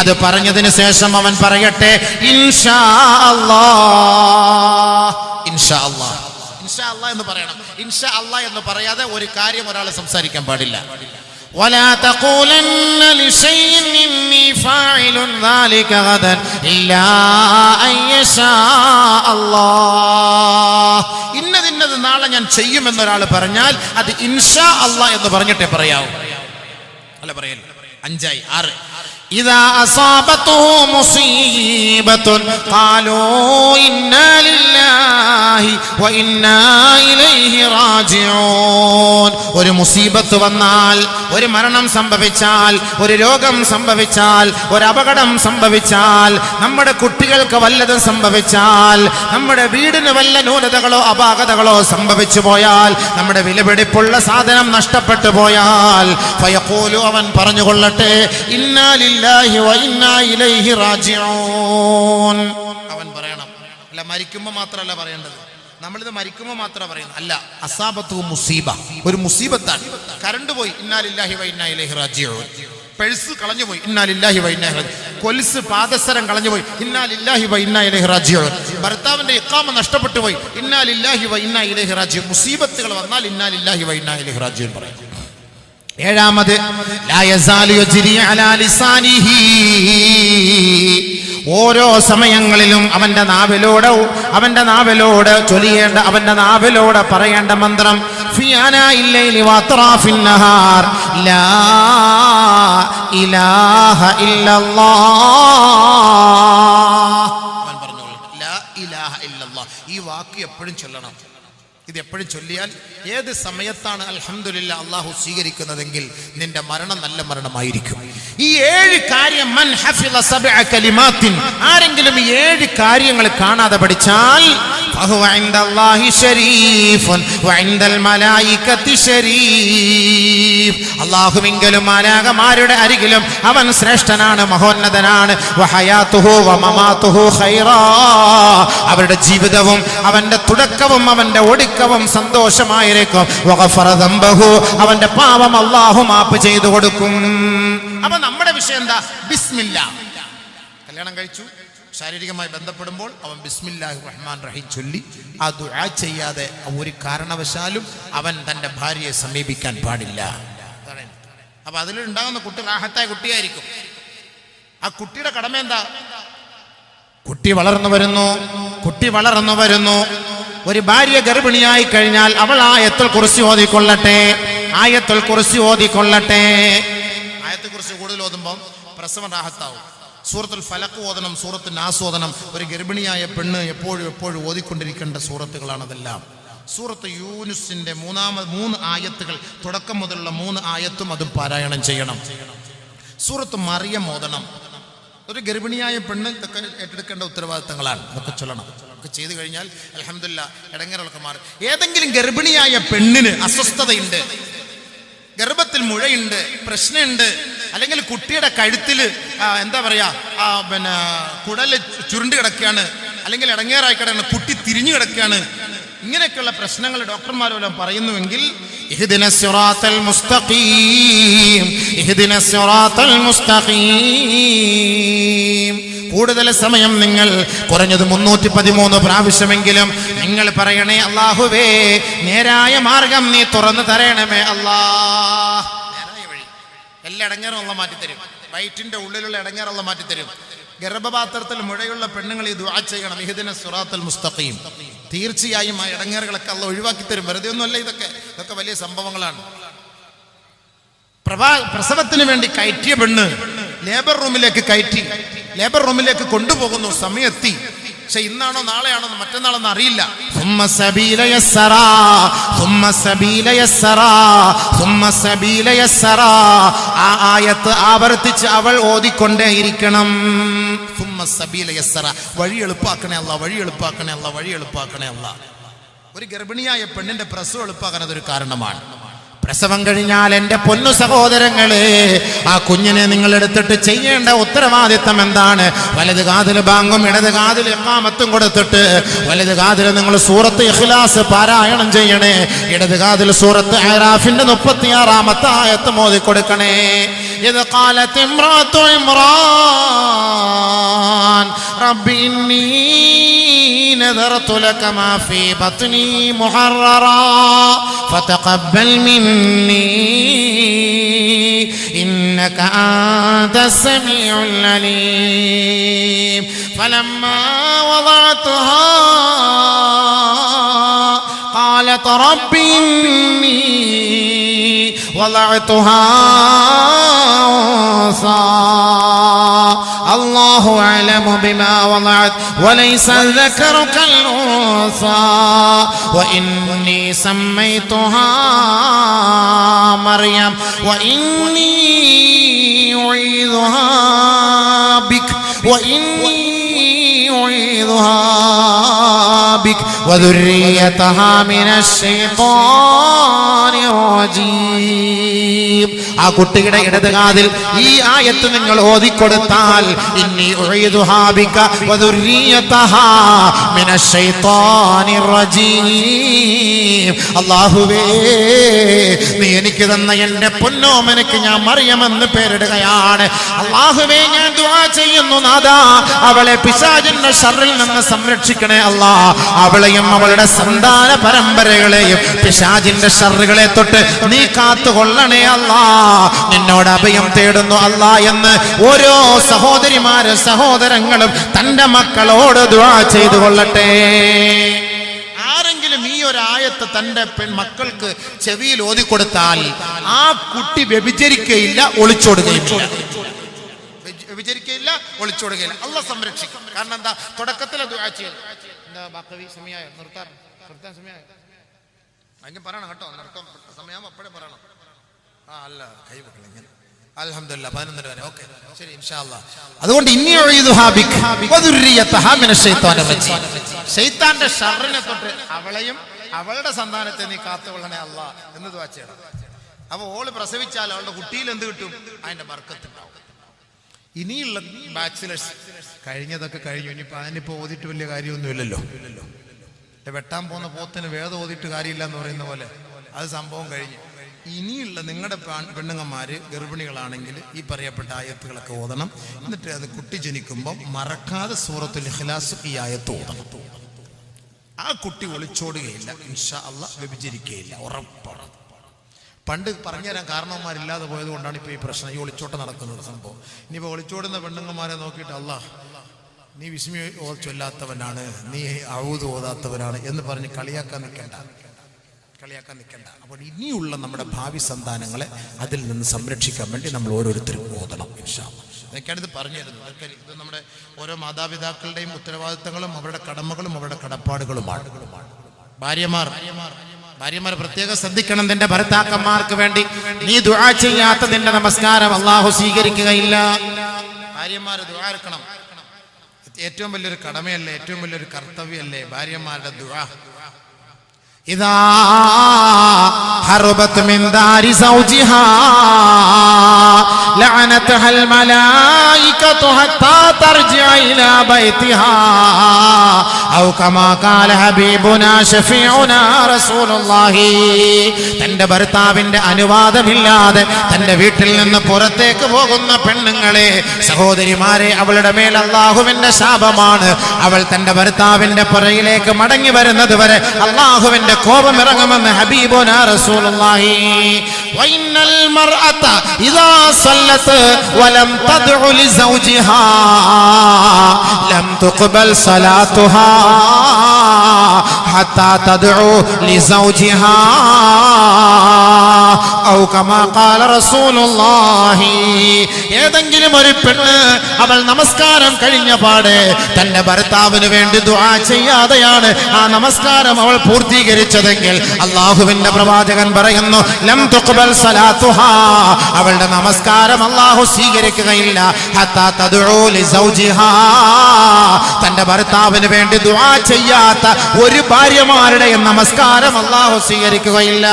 അത് പറഞ്ഞതിന് ശേഷം അവൻ പറയട്ടെ ഇൻഷാ അല്ലാഹ്. ഇൻഷാ അല്ലാഹ്, ഇൻഷാ അല്ലാഹ് എന്ന് പറയണം. ഇൻഷാ അല്ലാഹ് എന്ന് പറയാതെ ഒരു കാര്യം ഒരാൾ സംസാരിക്കാൻ പാടില്ല. ولا تقولن لشيء إني فاعل ذلك غدا إلا أن يشاء الله. ഇന്നത് നാളെ ഞാൻ ചെയ്യുമെന്നൊരാൾ പറഞ്ഞാൽ അത് ഇൻഷാ അല്ലാഹ് എന്ന് പറഞ്ഞിട്ടേ പറയാവൂ. അല്ല പറയല്ല. 5 6 إذا أصابته مصيبة قالوا إنا لله وإنا إليه راجعون. ഒരു മുസീബത്ത് വന്നാൽ, ഒരു മരണം സംഭവിച്ചാൽ, ഒരു രോഗം സംഭവിച്ചാൽ, ഒരു അപകടം സംഭവിച്ചാൽ, നമ്മുടെ കുട്ടികൾക്ക് വല്ലതും സംഭവിച്ചാൽ, നമ്മുടെ വീടിന് വല്ല ന്യൂനതകളോ അപാകതകളോ സംഭവിച്ചു പോയാൽ, നമ്മുടെ വിലപിടിപ്പുള്ള സാധനം നഷ്ടപ്പെട്ടു പോയാൽ ഫയഖൂലു, അവൻ പറഞ്ഞുകൊള്ളട്ടെ ഇന്നാ ലില്ലാഹി വ ഇന്നാ ഇലൈഹി റാജിഊൻ. അവൻ പറയണം. അല്ല മരിക്കുമ്പോൾ മാത്രമല്ല പറയേണ്ടത്. നമ്മളിത് മരിക്കുമ്പോൾ മാത്രം പറയുന്നത് അല്ല. അസാബത്തു മുസീബ, ഒരു മുസീബത്താണ്. കറണ്ട് പോയി ഇന്നാ ലില്ലാഹി വ ഇന്നാ ഇലൈഹി റാജിഊൻ. പെഴ്സ് കളഞ്ഞുപോയി ഇന്നാ ലില്ലാഹി വ ഇന്നാ ഇലൈഹി റാജിഊൻ. കൊലുസ് പാദസരം കളഞ്ഞുപോയി ഇന്നാ ലില്ലാഹി വ ഇന്നാ ഇലൈഹി റാജിഊൻ. ഭർത്താവിന്റെ ഇഖാമ നഷ്ടപ്പെട്ടു പോയി ഇന്നാ ലില്ലാഹി വ ഇന്നാ ഇലൈഹി റാജിഊൻ. മുസീബത്തുകൾ വന്നാൽ ഇന്നാ ലില്ലാഹി വ ഇന്നാ ഇലൈഹി റാജിഊൻ പറയും. 7 ലാ യസാലു യജ്രി അലാ ലിസാനിഹി. ഓരോ സമയങ്ങളിലും അവന്റെ നാവിലൂടെ ചൊല്ലിയേണ്ട, അവന്റെ നാവിലൂടെ പറയേണ്ട മന്ത്രം ഫി അനാഇൽ ലൈലി വ അത്റാഫിൻ നഹാർ ലാ ഇലാഹ ഇല്ലല്ലാഹ്. അവൻ പറഞ്ഞോളൂ ലാ ഇലാഹ ഇല്ലല്ലാഹ്. ഈ വാക്ക് എപ്പോഴും ചൊല്ലണം. ഇത് എപ്പോഴും ചൊല്ലിയാൽ ഏത് സമയത്താണ് അൽഹംദുലില്ലാ അല്ലാഹു സ്വീകരിക്കുന്നതെങ്കിൽ നിന്റെ മരണം നല്ല മരണമായിരിക്കും. ഈ 7 കാര്യം മൻ ഹഫിള 7 കലിമാത്തിൻ, ആരെങ്കിലും ഈ 7 കാര്യങ്ങൾ കാണാതെ പഠിച്ചാൽ ഫഹുവ ഇൻദല്ലാഹി ശരീഫുൻ വ ഇൻദൽ മലായികതി ശരീഫ്. അല്ലാഹുവിങ്കലും മാലാഖമാരുടെ അരികിലും അവൻ ശ്രേഷ്ഠനാണ്, മഹോന്നതനാണ്. വ ഹയാതുഹു വ മമാതുഹു ഖൈറാ. അവരുടെ ജീവിതവും അവന്റെ തുടക്കവും അവന്റെ ഒടുക്കവും സന്തോഷമായിരിക്കും. വഗഫറ ദംബഹു, അവന്റെ പാപം അല്ലാഹു മാപ്പ് ചെയ്തു കൊടുക്കും. അപ്പൊ നമ്മുടെ വിഷയം എന്താ? ബിസ്മില്ലാ. കല്യാണം കഴിച്ചു, ശാരീരികമായി ബന്ധപ്പെടുമ്പോൾ അവൻ ബിസ്മില്ലാഹിർ റഹ്മാൻ റഹീം ചൊല്ലി ആ ദുആ ചെയ്യാതെ ഒരു കാരണവശാലും അവൻ തന്റെ ഭാര്യയെ സമീപിക്കാൻ പാടില്ല. അപ്പൊ അതിലുണ്ടാകുന്ന കുട്ടി റാഹത്തായ കുട്ടിയായിരിക്കും. ആ കുട്ടിയുടെ കടമ എന്താ? കുട്ടി വളർന്നു വരുന്നു. ഒരു ഭാര്യ ഗർഭിണിയായി കഴിഞ്ഞാൽ അവൾ ആയത്തുൽ കുർസി ഓതിക്കൊള്ളട്ടെ. ആയത്തുൽ കുർസി കൂടുതൽ ഓതുമ്പോൾ പ്രസവം റാഹത്താവും. സൂറത്തുൽ ഫലഖ് ഓതണം, സൂറത്തുൽ നാസ് ഓതണം. ഒരു ഗർഭിണിയായ പെണ്ണ് എപ്പോഴും ഓതിക്കൊണ്ടിരിക്കേണ്ട സൂറത്തുകളാണ് അതെല്ലാം. സൂറത്ത് യൂനുസിന്റെ 3 ആയത്തുകൾ, തുടക്കം മുതലുള്ള 3 ആയത്തും അതും പാരായണം ചെയ്യണം. സൂറത്ത് മറിയം ഓതണം. ഒരു ഗർഭിണിയായ പെണ്ണ് ഇതൊക്കെ ഏറ്റെടുക്കേണ്ട ഉത്തരവാദിത്തങ്ങളാണ്. അതൊക്കെ ചൊല്ലണം. ഒക്കെ ചെയ്തു കഴിഞ്ഞാൽ അൽഹംദുലില്ലാ ഇടങ്ങേറുകളൊക്കെ മാറും. ഏതെങ്കിലും ഗർഭിണിയായ പെണ്ണിന് അസ്വസ്ഥതയുണ്ട്, ഗർഭത്തിൽ മുഴയുണ്ട്, പ്രശ്നമുണ്ട്, അല്ലെങ്കിൽ കുട്ടിയുടെ കഴുത്തിൽ എന്താ പറയാ കുടല് ചുരുണ്ട് കിടക്കുകയാണ്, അല്ലെങ്കിൽ ഇടങ്ങേറായി കിടക്കുകയാണ്, കുട്ടി തിരിഞ്ഞു കിടക്കുകയാണ്, ഇങ്ങനെയൊക്കെയുള്ള പ്രശ്നങ്ങൾ ഡോക്ടർമാരെല്ലാം പറയുന്നുവെങ്കിൽ ഇഹ്ദിനസ് സിറാത്തൽ മുസ്തഖീം. കൂടുതൽ സമയം നിങ്ങൾ കുറഞ്ഞത് 313 പ്രാവശ്യമെങ്കിലും നിങ്ങൾ പറയണേ അല്ലാഹുവേ നേരായ മാർഗം നീ തുറന്നു തരണമേ അല്ലാഹ്. നേരായ വഴി. എല്ലാ ഇടങ്ങേറും അല്ലാഹ് മാറ്റിത്തരും. വയറ്റിന്റെ ഉള്ളിലുള്ള ഇടങ്ങേറും അല്ലാഹ് മാറ്റിത്തരും. ഗർഭപാത്രത്തിൽ മുഴയുള്ള പെണ്ണുങ്ങൾ ഈ ദുആ ചെയ്യണം, ഇഹ്ദിനസ് സിറാത്തൽ മുസ്തഖീം. തീർച്ചയായും ആ ഇടങ്ങേറുകളൊക്കെ അല്ലാഹ് ഒഴിവാക്കി തരും. വെറുതെ ഒന്നുമല്ല ഇതൊക്കെ വലിയ സംഭവങ്ങളാണ്. പ്രസവത്തിന് വേണ്ടി കയറ്റിയ പെണ്ണ് ലേബർ റൂമിലേക്ക് കൊണ്ടുപോകുന്നു. സമയത്തി. പക്ഷെ ഇന്നാണോ നാളെയാണോ മറ്റന്നാളെന്ന് അറിയില്ല. ആ ആയത്ത് ആവർത്തിച്ച് അവൾ ഓതിക്കൊണ്ടേയിരിക്കണം. വഴി എളുപ്പാക്കണേ അല്ലാ. ഒരു ഗർഭിണിയായ പെണ്ണിന്റെ പ്രസവം എളുപ്പാക്കാൻ അതൊരു കാരണമാണ്. പ്രസവം കഴിഞ്ഞാൽ എൻ്റെ പൊന്നു സഹോദരങ്ങളെ, ആ കുഞ്ഞിനെ നിങ്ങൾ എടുത്തിട്ട് ചെയ്യേണ്ട ഉത്തരവാദിത്തം എന്താണ്? വലത് കാതിൽ ബാങ്കും ഇടത് കാതിൽ ഇഖാമത്തും കൊടുത്തിട്ട് വലത് കാതിൽ നിങ്ങൾ സൂറത്ത് ഇഖ്ലാസ് പാരായണം ചെയ്യണേ. ഇടത് കാതിൽ സൂറത്ത് അറാഫിന്റെ 36-ാമത്തെ ആയത്ത് മോദി കൊടുക്കണേ. ഇത് ഖാലത്ത് ഇംറാത്തു ഇമ്രാൻ إني نذرت لك ما في بطني محررا فتقبل مني إنك أنت السميع العليم فلما وضعتها قالت رب إني وضعتها أنثى الله أعلم بما وضعت وليس الذكر كالأنثى وإني سميتها مريم وإني أعيذها بك وذريتها من الشيطان الرجيم ആ കുട്ടിയുടെ ഇടത് കാതിൽ ഈ ആയത്ത് നിങ്ങൾ ഓതിക്കൊടുത്താൽ ഇന്നി ഉഈദുഹാ ബിക വദുർരിയതഹാ മിനശ് ശൈത്താനിർ റജീം അല്ലാഹുവേ നീ എനിക്ക് തന്ന എൻ്റെ പൊന്നോമനക്ക് ഞാൻ മറിയമെന്ന് പേരിടുകയാണ് അല്ലാഹുവേ ഞാൻ ദുആ ചെയ്യുന്നു നാഥാ അവളെ പിശാചിന്റെ ശർറിൽ നിന്ന് സംരക്ഷിക്കണേ അല്ലാഹ് അവളെയും അവളുടെ സന്താന പരമ്പരകളെയും പിശാചിന്റെ ശർറുകളെ തൊട്ട് നീ കാത്തുകൊള്ളണേ അല്ലാഹ് നിന്നോട് അഭയം തേടുന്നു അല്ലാഹ് എന്ന് ഓരോ സഹോദരിമാരും സഹോദരങ്ങളും തന്റെ മക്കളോട് ദുആ ചെയ്തു കൊള്ളട്ടെ. ആരെങ്കിലും ഈ ഒരു ആയത്ത് തന്റെ മക്കൾക്ക് ചെവിയിൽ ഓതിക്കൊടുത്താൽ ആ കുട്ടി വ്യഭിചരിക്കുകയില്ല, ഒളിച്ചോടുകയില്ല. അല്ലാഹ് സംരക്ഷിക്കും. കാരണം എന്താ? തുടക്കത്തിലെ ദുആ ചെയ്തു. എന്താ ബാക്കി സമയമായോ? നിർത്താൻ സമയമായോ? അതിന് പറയണം കേട്ടോ. നിർത്താൻ സമയമാകുമ്പോൾ അപ്പോഴേ പറയണം. അല്ല കൈ വെക്കണം. അൽഹംദുലില്ലാഹ് 11 വരെ. ഓക്കേ ശരി ഇൻഷാ അല്ലാഹ്. അതുകൊണ്ട് ഇന്നി ഉഈദുഹാ ബിക വദുർരിയതഹാ മിനശ് ശൈത്താനിർ റജീം. ശൈത്താന്റെ ശർറിനെ തൊട്ട് അവളെയും അവളുടെ സന്താനത്തെ നീ കാത്തുകൊള്ളണേ അല്ലാഹ് എന്ന് ദുആ ചെയ്യണം. അപ്പോൾ ഓള് പ്രസവിച്ചാൽ അവളുടെ കുട്ടിയിൽ എന്ത് കിട്ടും? അതിന്റെ ബർക്കത്ത് ഉണ്ടാവും. ഇനിയുള്ള ബാച്ചിലേഴ്സ് കഴിഞ്ഞതൊക്കെ കഴിഞ്ഞു. അതിനിപ്പോ ഓതിട്ട് വലിയ കാര്യമൊന്നുമില്ലല്ലോ. വെട്ടാൻ പോകുന്ന പോത്തിന് വേദം ഓതിട്ട് കാര്യമില്ല എന്ന് പറയുന്ന പോലെ അത് സംഭവം കഴിഞ്ഞു. ഇനിയുള്ള നിങ്ങളുടെ പെണ്ണുങ്ങന്മാര് ഗർഭിണികളാണെങ്കിൽ ഈ പറയപ്പെട്ട ആയത്തുകളൊക്കെ ഓതണം. എന്നിട്ട് അത് കുട്ടി ജനിക്കുമ്പോൾ മറക്കാതെ സൂറത്തുൽ ഇഖ്ലാസ് ഈ ആയത്ത് ഓതണം. ആ കുട്ടി ഒളിച്ചോടുകയില്ല, ഇൻഷാ അല്ലാഹ് വ്യഭിചരിക്കുകയില്ല, ഉറപ്പാണ്. പണ്ട് പറഞ്ഞുതരാൻ കാരണവന്മാരില്ലാതെ പോയത് കൊണ്ടാണ് ഇപ്പോൾ ഈ പ്രശ്നം, ഈ ഒളിച്ചോട്ടം നടക്കുന്നത് സംഭവം. ഇനിയിപ്പോൾ ഒളിച്ചോടുന്ന പെണ്ണുങ്ങന്മാരെ നോക്കിയിട്ട് അല്ലാഹ് നീ വിസ്മി ചൊല്ലാത്തവനാണ്, നീ ഔദ് ഓതാത്തവനാണ് എന്ന് പറഞ്ഞ് കളിയാക്കാൻ നിൽക്കണ്ട. അപ്പോൾ ഇനിയുള്ള നമ്മുടെ ഭാവി സന്താനങ്ങളെ അതിൽ നിന്ന് സംരക്ഷിക്കാൻ വേണ്ടി നമ്മൾ ഓരോരുത്തരും ഓതണം ഇൻഷാ അല്ലാഹ്. അതൊക്കെയാണിത് പറഞ്ഞു തരുന്നത്. ഇത് നമ്മുടെ ഓരോ മാതാപിതാക്കളുടെയും ഉത്തരവാദിത്തങ്ങളും അവരുടെ കടമകളും അവരുടെ കടപ്പാടുകളുമാണ്. ഭാര്യമാർ പ്രത്യേകം ശ്രദ്ധിക്കണം. നിന്റെ ഭർത്താക്കന്മാർക്ക് വേണ്ടി നീ ദുആ ചെയ്യാത്ത നിന്റെ നമസ്കാരം അല്ലാഹു സ്വീകരിക്കുകയില്ല. ഭാര്യമാർ ദുആ എടുക്കണം. ഏറ്റവും വലിയൊരു കടമയല്ലേ, ഏറ്റവും വലിയൊരു കർത്തവ്യമല്ലേ ഭാര്യമാരുടെ ദുആ. إذا هربت من دار زوجها لعنتها الملائكة حتى ترجع إلى بيتها أو كما قال حبيبنا شفيعنا رسول الله. തന്റെ ഭർത്താവിന്റെ അനുവാദമില്ലാതെ തന്റെ വീട്ടിൽ നിന്ന് പുറത്തേക്ക് പോകുന്ന പെണ്ണുങ്ങളെ, സഹോദരിമാരെ, അവളുടെ മേൽ അല്ലാഹുവിന്റെ ശാപമാണ്. അവൾ തന്റെ ഭർത്താവിന്റെ പുറകിലേക്ക് മടങ്ങി വരുന്നത് വരെ അല്ലാഹുവിന്റെ കോപം ഇറങ്ങുമെന്ന് ഹബീബുനാ റസൂലുള്ളാഹി. വഇന്നൽ മർഅത ഇദാ സല്ലത്ത് വലം തദ്ഉ ലിസൗജിഹാ ലം തുഖ്ബൽ സലാത്തുഹാ ഹത്താ തദ്ഉ ലിസൗജിഹാ ഔ കമാ ഖാല റസൂലുള്ളാഹി. ഏതെങ്കിലും ഒരു പെണ്ണ് അവൾ നമസ്കാരം കഴിഞ്ഞ പാടെ തന്റെ ഭർത്താവിന് വേണ്ടി ദുആ ചെയ്യാതെയാണ് ആ നമസ്കാരം അവൾ പൂർത്തീകരിച്ചതെങ്കിൽ അല്ലാഹുവിന്റെ പ്രവാചകൻ പറയുന്നു ലം തുഖ്ബൽ സലാത്തുഹാ, അവളുടെ നമസ്കാരം അല്ലാഹു സ്വീകരിക്കുകയില്ല. ഹത്താ തദ്ഉ ലിസൗജിഹാ, തന്റെ ഭർത്താവിന് വേണ്ടി ദുആ ചെയ്യാത്ത ഒരു ഭാര്യമാരുടെ നമസ്കാരം അല്ലാഹു സ്വീകരിക്കുകയില്ല.